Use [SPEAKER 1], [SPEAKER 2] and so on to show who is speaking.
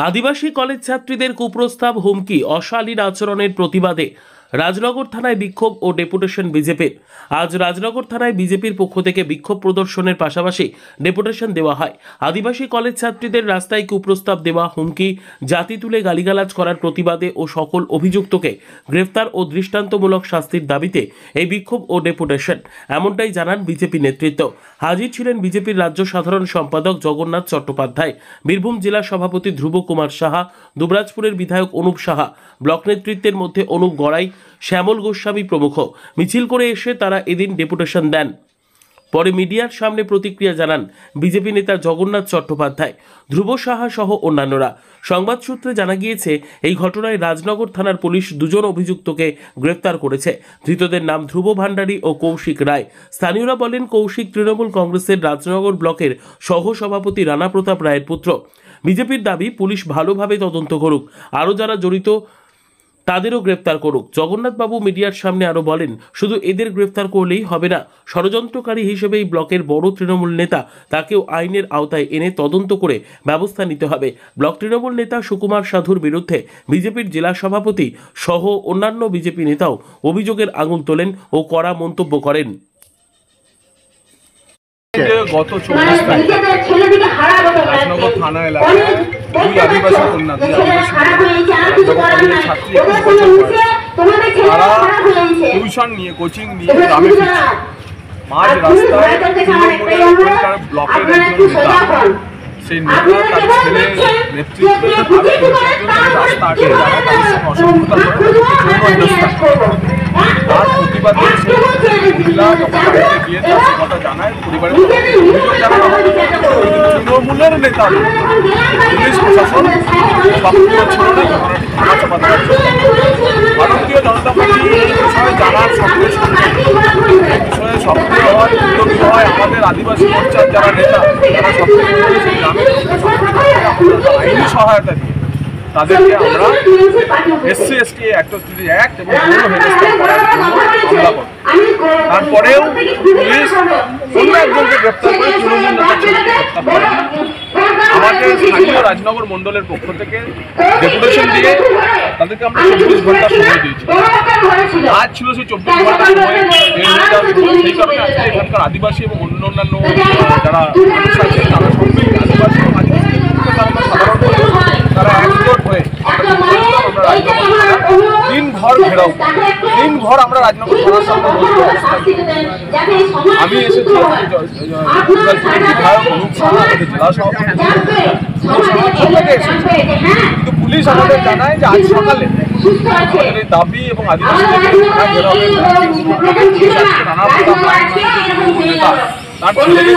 [SPEAKER 1] আদিবাসী college ছাত্রীদের কুপ্রস্তাব, হুমকি, অশালীন আচরণের প্রতিবাদে রাজনগর থানায় বিক্ষোভ ও ডেপুটেশন বিজেপির। আজ রাজনগর থানায় বিজেপির পক্ষ থেকে বিক্ষোভ প্রদর্শনের পাশাপাশি ডেপুটেশন দেওয়া হয়। আদিবাসী কলেজ ছাত্রীদের রাস্তায় কুপ্রস্তাব দেওয়া, হুমকি, জাতি তুলে গালিগালাজ করার প্রতিবাদে ও সকল অভিযুক্তকে গ্রেফতার ও দৃষ্টান্তমূলক শাস্তির দাবিতে এই বিক্ষোভ ও ডেপুটেশন, এমনটাই জানান বিজেপি নেতৃত্ব। হাজির ছিলেন বিজেপির রাজ্য সাধারণ সম্পাদক জগন্নাথ চট্টোপাধ্যায়, বীরভূম জেলা সভাপতি ধ্রুব কুমার সাহা, দুবরাজপুরের বিধায়ক অনুপ সাহা, ব্লক নেতৃত্বের মধ্যে অনুপ গড়াই, শ্যামল গোস্বামী প্রমুখ। মিছিল করে এসে তারা এদিন ডেপুটেশন দেন। পরে মিডিয়ার সামনে প্রতিক্রিয়া জানান বিজেপি নেতা জগন্নাথ চট্টোপাধ্যায়, ধ্রুব সাহা সহ অন্যান্যরা। সংবাদ সূত্রে জানা গিয়েছে, এই ঘটনায় রাজনগর থানার পুলিশ দুজন অভিযুক্তকে গ্রেফতার করেছে। ধৃতদের নাম ধ্রুব ভান্ডারী ও কৌশিক রায়। স্থানীয়রা বলেন, কৌশিক তৃণমূল কংগ্রেসের রাজনগর ব্লকের সহ সভাপতি রানা প্রতাপ রায়ের পুত্র। বিজেপির দাবি, পুলিশ ভালোভাবে তদন্ত করুক, আরও যারা জড়িত তাদেরও গ্রেপ্তার করুক। জগন্নাথবাবু মিডিয়ার সামনে আরও বলেন, শুধু এদের গ্রেপ্তার করলেই হবে না, ষড়যন্ত্রকারী হিসেবে এই ব্লকের বড় তৃণমূল নেতা, তাকেও আইনের আওতায় এনে তদন্ত করে ব্যবস্থা নিতে হবে। ব্লক তৃণমূল নেতা সুকুমার সাধুর বিরুদ্ধে বিজেপির জেলা সভাপতি সহ অন্যান্য বিজেপি নেতাও অভিযোগের আঙুল তোলেন ও কড়া মন্তব্য করেন।
[SPEAKER 2] গত 24 তারিখে রাজনগর থানা এলাকায় দুই আদিবাসী কন্যা, ছাত্রী 21 বছর বয়স, তারা টিউশন নিয়ে, কোচিং নিয়ে গ্রামে ফিরছে। মাঝ রাস্তায় তৃণমূলের ব্লকের একজন নেতা, সেই নেতা তার ছেলে নেতৃত্বে রাস্তা আটকে দাঁড়ায়, তাদের সঙ্গে অসভ্যতা করে তার প্রতিবাদে মহিলা যখন বাড়িতে গিয়ে তার কথা জানায়, পরিবারের অভিযোগ জানানো হয় তৃণমূলের নেতা পুলিশ প্রশাসন সক্রিয় ছিল না, থানা চাপা দেওয়ার জন্য। ভারতীয় জনতা পার্টি বিষয়ে জানার সঙ্গে সঙ্গে বিষয়ে সক্রিয় হয়, উদ্যোগী হয়। আমাদের আদিবাসী মোর্চার যারা নেতা, তারা সক্রিয় হয়ে সেই গ্রামের আইনি সহায়তা দিয়ে তাদেরকে আমরা SC/ST অ্যাট্রসিটি অ্যাক্ট এবং যৌন হেনস্থা করার জন্য মামলা করি। তারপরেও পুলিশ অন্য একজনকে গ্রেপ্তার করে তৃণমূল নেতার ছেলেকে গ্রেপ্তার করে। আমাদের স্থানীয় রাজনগর মণ্ডলের পক্ষ থেকে ডেপুটেশন দিয়ে তাদেরকে আমরা 24 ঘন্টা সময় দিয়েছি। আজ ছিল সেই 24 ঘন্টা সময়, সেই কারণে আজকে এখানকার আদিবাসী এবং অন্যান্য যারা মানুষ আছেন, তারা সবই আদিবাসী এবং আদিবাসী সাধারণ তারা একজোট হয়ে দিনভর ঘেরাও, দিনভর আমরা রাজনগর থানার সামনে বসে অবস্থান। আমি এসেছি বিধায়ক অনুপ সাহা, জেলা সভাপতি এসেছি, কিন্তু পুলিশ আমাদের জানায় যে আজ সকালে আমাদের এই দাবি এবং আদিবাসীদের ঘেরাও রানা প্রতাপ রায় তার ছেলেকে